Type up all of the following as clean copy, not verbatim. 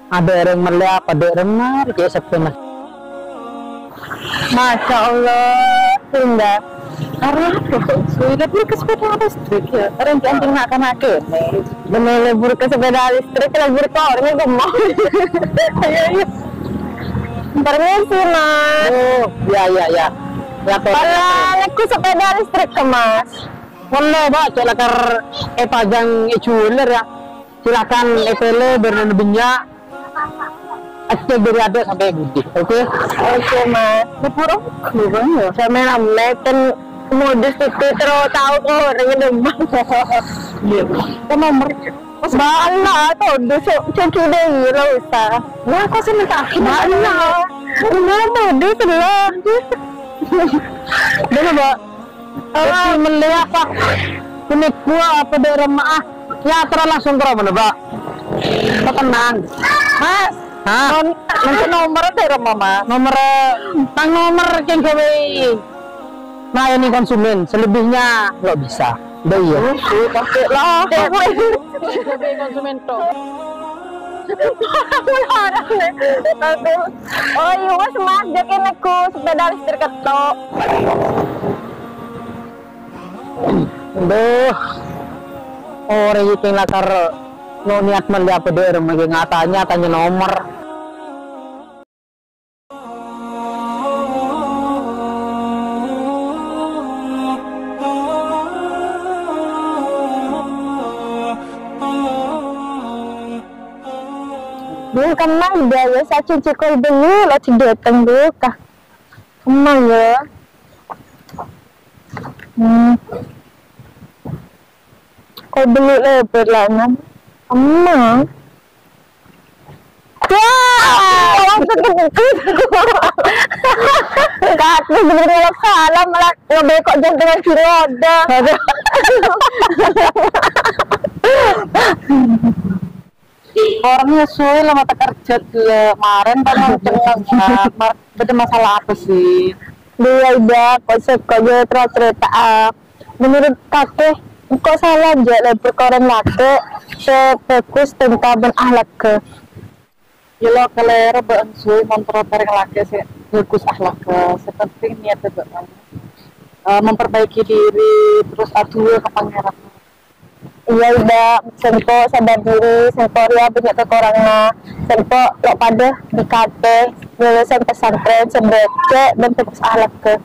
Ada orang melihat, ada orang menarik ya sebenarnya. Masya Allah, Bunda. Karena apa? Sudah beli ke sepeda listrik ya. Orang jangan makan aku. Bener lebur ke sepeda listrik, lebur ke orangnya gemuk. Ayo, ayo. Permisi, Mas. Oh, ya ya ya. Ya Kalau aku sepeda listrik ke Mas. boleh Pak, silakan pajang jeweler ya. Silakan tele bernabenya. Aceh dari ada sampai Budi. Oke. Oke, Mas. Lebur aku ya. Saya main kan modus itu terus tahu orangnya demam. Iya. Nomor Bala tuh, cucu deh, lo usah. Nah, aku sih minta bala. Ini tuh, dia sebelah. Dulu Mbak. Jadi melihat Pak. Ini gua apa dari rumah. Ya terus langsung ke mana Pak? Tenang. Mas, Hah? nanti nomor dari mama. Nomor nomor yang gawe. Nah ini konsumen, selebihnya nggak bisa. Udah iya. Pakai lah. Konsumen toh. Oh iya mas, jakin aku sepeda listrik ketok. Duh. Orang itu yang lakar no niat melihat apa dia rumah ngatanya tanya nomor. Dia kemang dia ya, saya cuci kol dulu, lo tidak tunggu kah? Kemang ya. Kol dulu lebar lah nan. Kemang. Wah, langsung kebukit. Kaki bener-bener salah malah ngebekok jantungan si roda. Orangnya suwe lah mata kerja kemarin kan beda masalah apa sih? Dia udah konsep kerja terus cerita. Menurut kakek, kok salah aja lebih koran laki sefokus tentang ahlak ke. Ya lo kalau rebahan suwe kontrol bareng laki sih bagus akhlak seperti niat memperbaiki diri terus adu ke pangeran. Iya udah sempo sadar diri, sempo ria punya kekurangan, sempo lo pada di kate, lulusan pesantren sebaca dan fokus ahlak ke.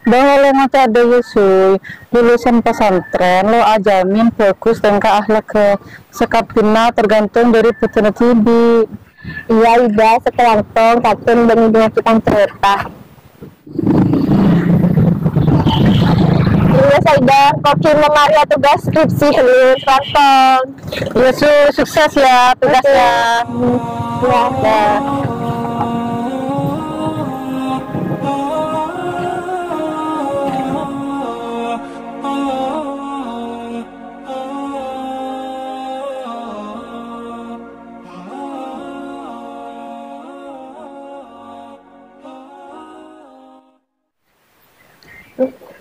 Boleh ngaca ada Yesuy lulusan pesantren lo ajamin bagus dan ke akhlak ke sekapina tergantung dari petunjuk tibi. Iya udah sekelantong katun dan dunia kita cerita. Iya Saida, koki memaria tugas skripsi dulu selantong. Yesuy sukses ya tugasnya. Ya, ya.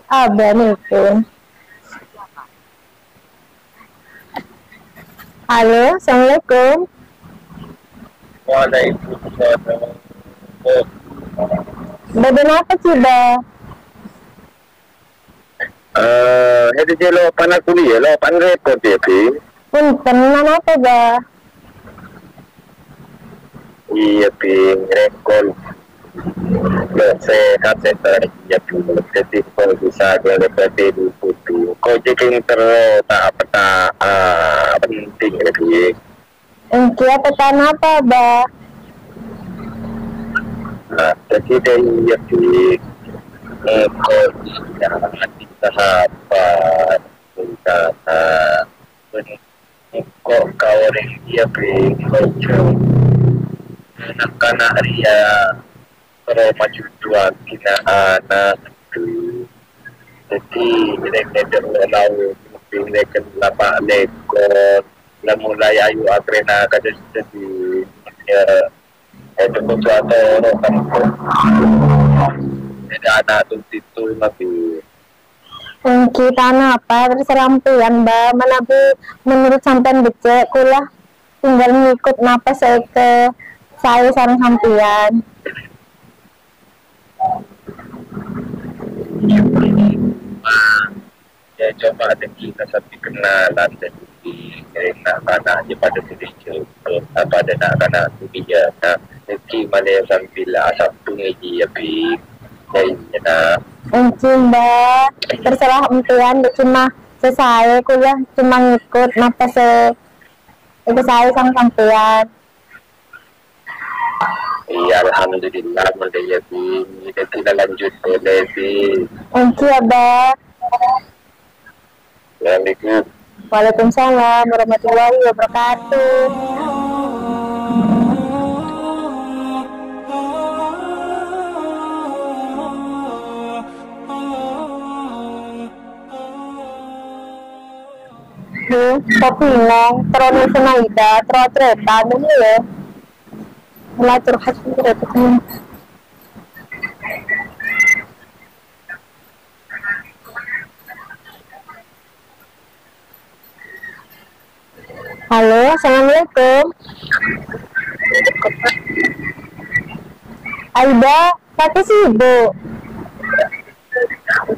Abah nelfon. Halo, assalamualaikum. Waalaikumsalam. Badan apa sih, Bah? Itu je lo pan aku dia lo pan repot dia pi. Punten, mana apa, Bah? Iya pi rekol. Lo sehat tarik ya pi jadi kau bisa kalau berarti di putu. Kau jadi terus tak apa tak penting ya pi. Engki apa tanah apa, Bah? Jadi dari ya pi kau jangan sahabat kita kok kau orang dia pi kau anak-anak ria kalau maju dua kina anak itu jadi mereka terlalu mereka lapa lekor lah mulai ayu akrena kada jadi ya itu sesuatu orang kampung ada anak tu situ tapi Engki tanah apa? Terus rampian, Bah. Mana Bu menurut sampean becek kula tinggal ngikut napa saya ke saya sareng sampean. Ya coba ada kita sampai kenalan dan nak mana je pada tulis apa ada nak kana tu dia nak neki mana yang sambil Sabtu ngaji ya pi dan nak Mungkin mbak, terserah impian, cuma selesai kuliah cuma ngikut napa itu saya sama sampean. iya alhamdulillah mulai ya pi kita lanjut boleh pi. Mungkin ya mbak. Assalamualaikum. Waalaikumsalam warahmatullahi wabarakatuh. Kopi nong, terus Naida, terus cerita dulu ya. Mulai curhat cerita tuh. Halo, assalamualaikum. Aida, tapi sibuk.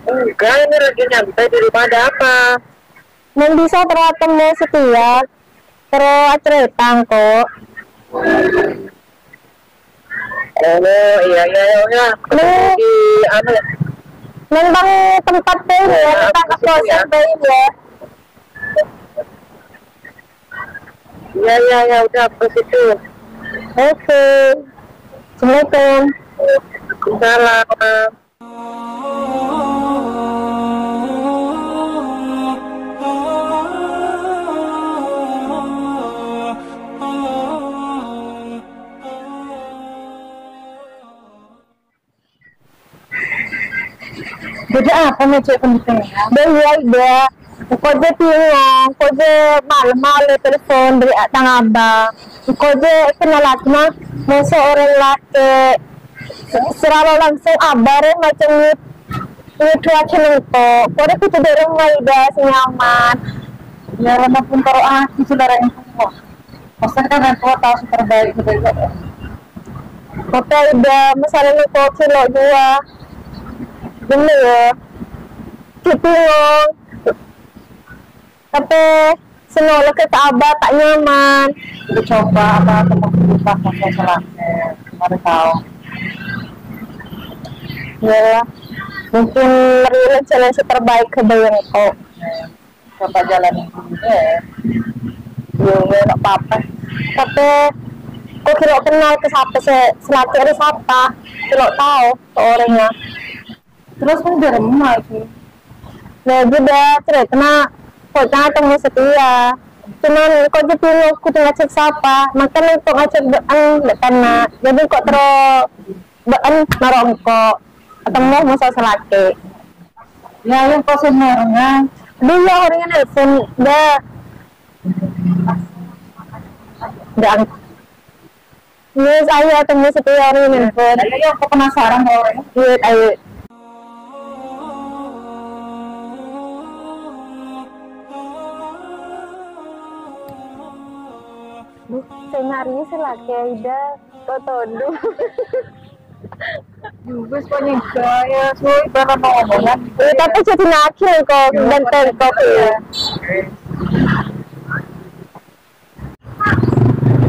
Enggak, ini lagi nyantai di rumah ada apa? Neng bisa bertemu setia, terus cerita kok. Oh iya iya iya. Nih, Di anu neng bang tempat deh ya, kita ke proses deh ya. iya iya ya udah ke situ. Oke. Assalamualaikum. Salam. Jadi apa nih cek penting? Dia, kau je bingung, kau je malam-malam telepon dari tang abang, kau je kenal lagi mah, masa orang laki, selalu langsung abar macam ini dua kenapa, kau deh kita dari rumah ida senyaman, Ya walaupun kalau aku saudara yang semua, pasti kan aku tahu terbaik juga. kau ida masalah kau kilo dua, bener ya, kita bingung. Tapi senol ke abah tak nyaman. Kita coba apa tempat kita pasal selatan, mari tahu. Ya, mungkin merilis jalan terbaik ke bayang kok. Coba jalan itu ya. Ya, nggak apa-apa. Tapi kok kira kenal ke siapa selaki ada siapa? Kira tahu ke orangnya. Terus kan dari rumah itu. Nah, juga cerita kok jangan temu setia. Cuman kok jadi aku tinggal cek siapa, makanya kok ngecek bean karena jadi kok terus bean narong kok ketemu masa selaki. Ya yang kau sebenarnya Dia orangnya nelfon dia yes, ayo temu setia orang nelfon. ya aku penasaran sama orangnya. Yes, ayo. Senarnya selaki Aida kotodo. Juga sebenarnya ya, suy para ngomongan. Tapi jadi nakil kok dan kok ya.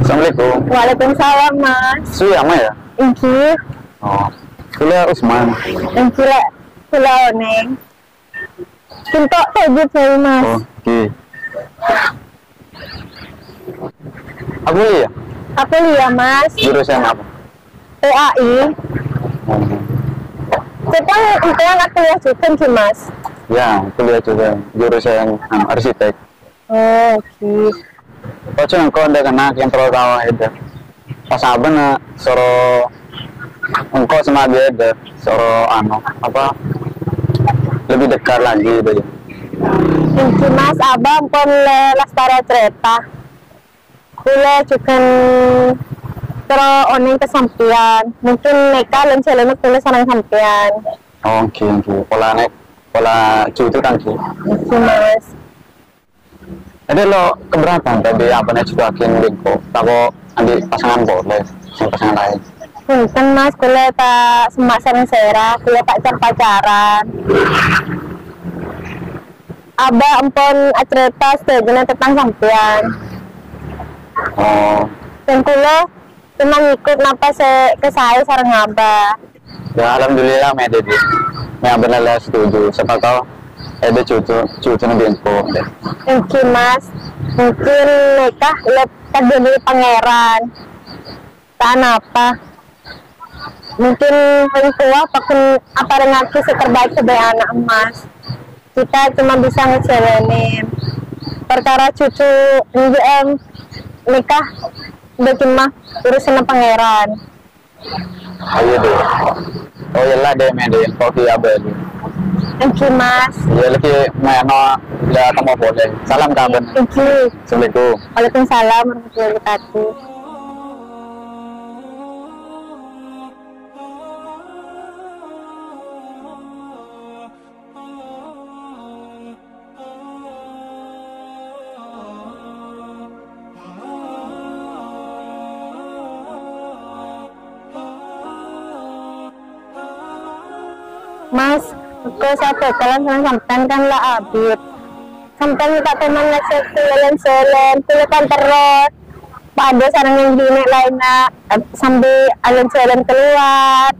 Assalamualaikum. Waalaikumsalam mas. Su yang mana ya? Inki, Oh, kuliah Usman. inki lah, pulau neng. Kintok tujuh saya mas. Oh, oke. Aku ya? Apa lihat mas? Jurusan apa? PAI. Oh, Kita nggak kuliah juga sih mas. ya, kuliah juga jurusan arsitek. Oh, oke. Kau cuma kau ada kena yang terlalu tahu itu. Pas apa na soro engkau sama dia ada soro apa lebih dekat lagi gitu. Inki mas, abang pun lestari cerita. Kuliah juga terus oning kesampian. Mungkin mereka dan jalan kuliah sarang sampian. Oh, oke. Pola cuti kan ki. Inki mas. Jadi lo keberatan tadi apa nih cuakin bingko, tako andi pasangan boleh. yang pasangan lain. Punten Mas, kula tak semak sareng sera, kula tak can pacaran. Aba ampun cerita sedaya tentang sampean. Oh, Dan kula cuma ngikut napa ke saya sareng Aba. ya alhamdulillah me Dede. Me benar setuju. Siapa tahu ada cucu nabi info. Mungkin Mas, mungkin nikah lepas dari pangeran. Tan apa? Mungkin orang tua apa dengan kisah terbaik sebagai anak Mas. Kita cuma bisa ngejalanin perkara cucu nikah udah cuma urusan pangeran. Ayo deh. Oh iyalah deh me deh kopi abel. Thank you Mas. Iya lagi mana ya kamu boleh. Salam kabar. Thank you. Assalamualaikum. Waalaikumsalam warahmatullahi wabarakatuh. Mas, kau satu kalian sama sampean kan lah abid. Sampean tak teman ngasih jalan-jalan, kan terus. Pada sarang yang bini lainnya sambil jalan keluar.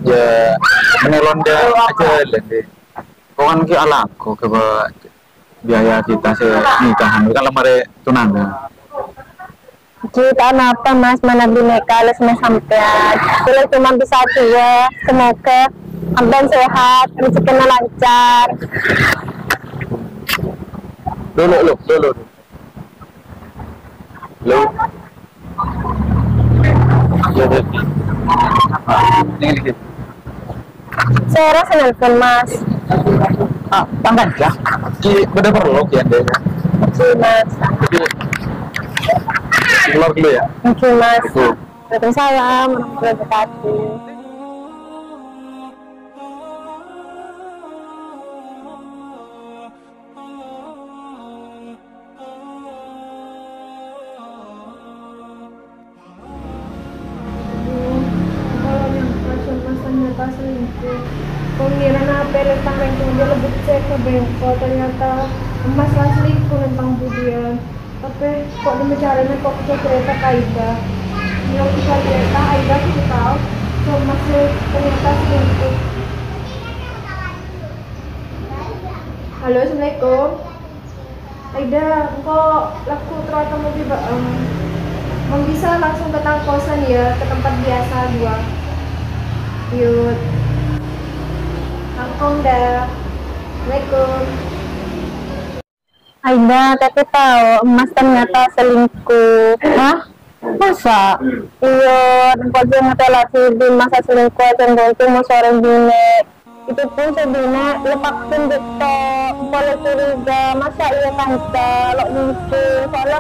Ya, menelon dia aja deh. Kau kan ki alaku ke biaya kita sih nikahan kan lemari tunangan. Kita apa Mas, mana bineka lesnya sampean. Kita cuma bisa dua, semoga sampean sehat, rezekinya lancar. Dulu. Ya deh. Ini. Saya rasa nelfon Mas. Tangan ya. Ki beda perlu ya deh. Oke Mas. Keluar dulu ya. Oke Mas. Waalaikumsalam warahmatullahi wabarakatuh. Pengiran apa tentang rengkung dia lebih cek ke bengko ternyata emas lah selingkuh tentang budian tapi kok dimecaranya kok ke kereta Aida yang kita lihat Aida kita tahu kok masih ternyata selingkuh. Halo assalamualaikum Aida kok laku ternyata mau tiba bisa langsung ke tangkosan ya ke tempat biasa gua yuk Angkong dah. Assalamualaikum. Aida, tapi tahu emas ternyata selingkuh. Hah? Masa? Iya, tempat dia ngetelasi di masa selingkuh cenderung mau seorang bine. Itu pun sebina lepaksin gitu. Boleh curiga, masa iya tante lo mungkin soalnya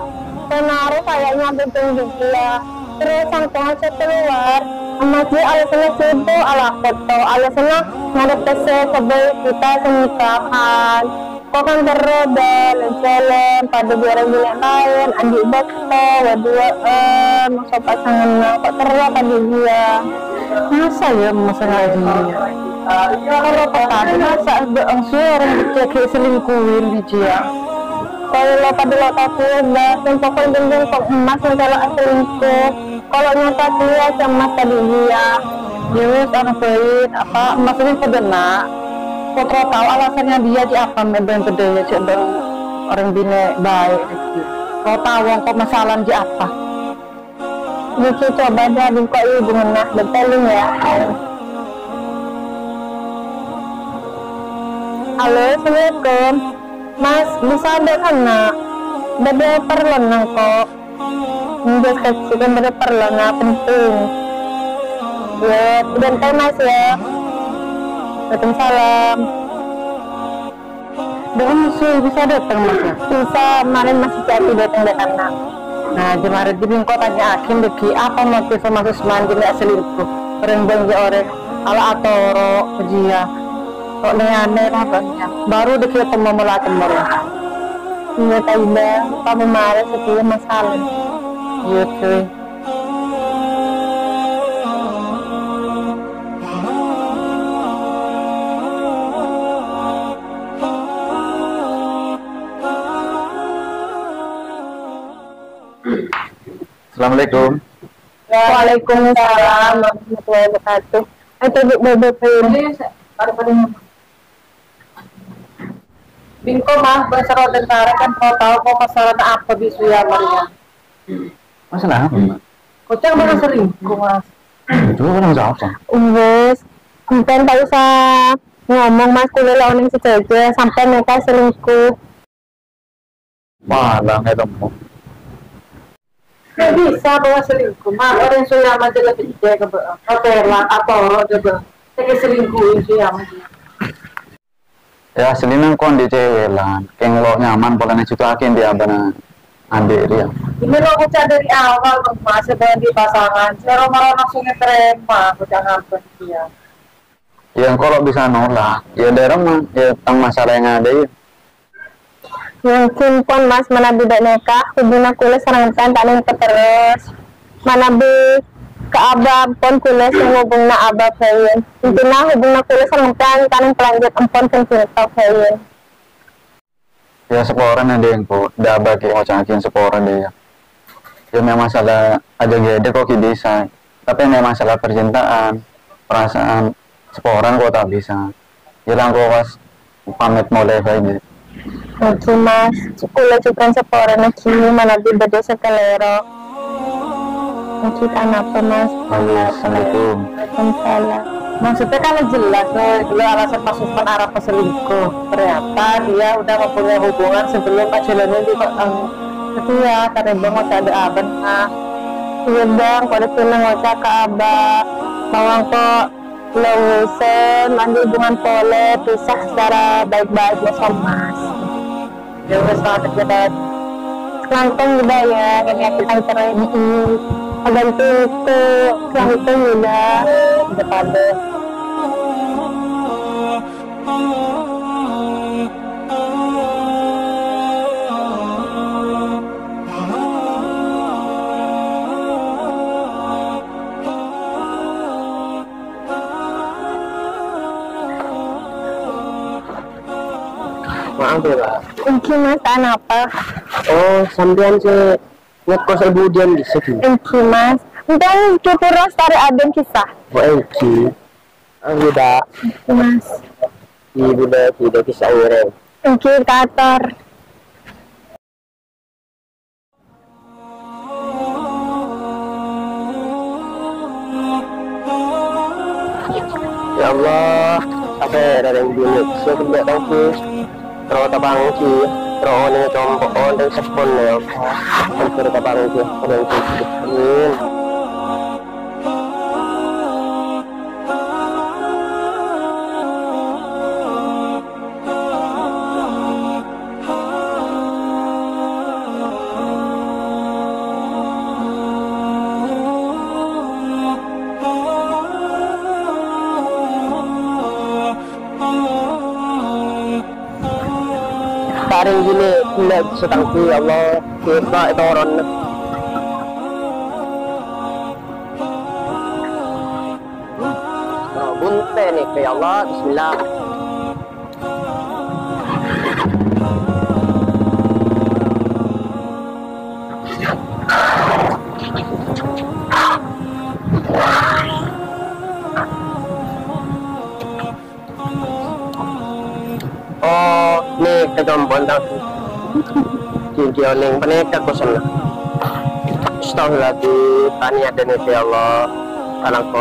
penaruh kayaknya betul juga. Terus sampai saya keluar, emas dia alasannya sibuk ala foto, alasannya ngadep PC sebelum kita senikahan. Kok kan beroda, jalan pada orang bilang lain, andi bakto, waduan, masa pasangannya, kok terus pada dia. Masa ya masalah ini? Kalau tadi masa orang dicek selingkuhin di dia. Kalau pada lo tapi udah tempokon gendeng kok emas kalau selingkuh. Kalau nyata dia emas tadi dia. Yus anak baik apa maksudnya kedena. Kok tahu alasannya dia di apa memang bedanya coba orang bine baik. Kau tahu kok masalah di apa? Ini coba dia kok ibu menah betelin ya. Halo, assalamualaikum. Mas, bisa ada kan beda perlona kok. Menjadi kecil kan beda perlona penting. Ya, udah Mas ya. Waalaikumsalam. Dengan musuh bisa datang Mas ya? Bisa, kemarin masih jadi datang. Nah, kemarin di bingko tanya Akim deki apa motif masuk semangat tidak selingkuh. Orang bangga orang ala atoro kejia. Kok aneh rasanya baru dikira temu mulai kemarin iya Taida kamu marah setiap masalah iya cuy Assalamualaikum. Waalaikumsalam warahmatullahi wabarakatuh. Itu bebek ini. Bingko mah bahasa tentara kan kau tahu kok masalah apa bisu ya Maria. Masalah apa, Mbak? Kocak mana selingkuh mas? Itu kan masalah apa? Wes, bukan tak usah ngomong mas kuliah lawan yang sejajar sampai mereka selingkuh. Malah nggak temu. Nggak bisa bawa selingkuh mah orang sudah aja lebih ide ke hotelan atau coba kayak selingkuh itu ya mas. Ya aslinya kondi cewek lah. Kayak lo nyaman pola situ akin dia benar. Adik dia. Ini lo kocak dari awal mas sebelum di pasangan. Saya malah langsungnya terima kocak ngapain dia. Yang kalau bisa nolak, ya daerah mah ya tentang masalah yang ada ya. Yang simpon mas mana tidak nikah hubungan kuliah serangan tak nikah terus mana bi ke abah pon kuliah yang hubungna abah kain intinya hubungan kuliah serangan tak pelanjut empon kan kita kain. Ya seporan ada yang kok, dah bagi ngocakin seporan dia. Ya memang masalah aja gede kok bisa, tapi memang masalah percintaan, perasaan seporan kok tak bisa. Jalan kok pas pamit mulai kayak Oke mas, kuliah juga seporan lagi mana bi beda sekelero. Mungkin apa mas? Assalamualaikum. Waalaikumsalam. Maksudnya kan jelas lo alasan pasukan arah selingkuh. Ternyata dia udah mempunyai hubungan sebelum pacarannya di Tapi ya karena banget ada abang ah. Iya bang, kalau pulang ngocak ke abah, bawang kok lulusan, mandi hubungan pole, pisah secara baik-baik ya sama mas. ya udah selamat kejadian. Langsung juga ya, yang kita cerai ini. Ganti itu, langsung juga depan deh. Maaf ya Pak. Mungkin mas, apa? Oh, sampean sih ngekos Ibu Dian di sini. Mungkin mas. Entah kita terus tarik adem kisah. Oke. Udah, Mas. Ibu udah kisah orang. Mungkin kantor. Ya Allah, apa ada yang bunyi? Saya tidak tahu. Terus tabang sih, terus ini tombol dan sepon ya. Terus tabang sih, terus ini. Bareng gini, tidak bisa tangki ya Allah, kita itu orang. Bunte nih, ya Allah, Bismillah. Oh, nih kejombon tau. Cincio ning peneka kosan. Astagfirullahaladzim, tani ada nih ya Allah, anakku.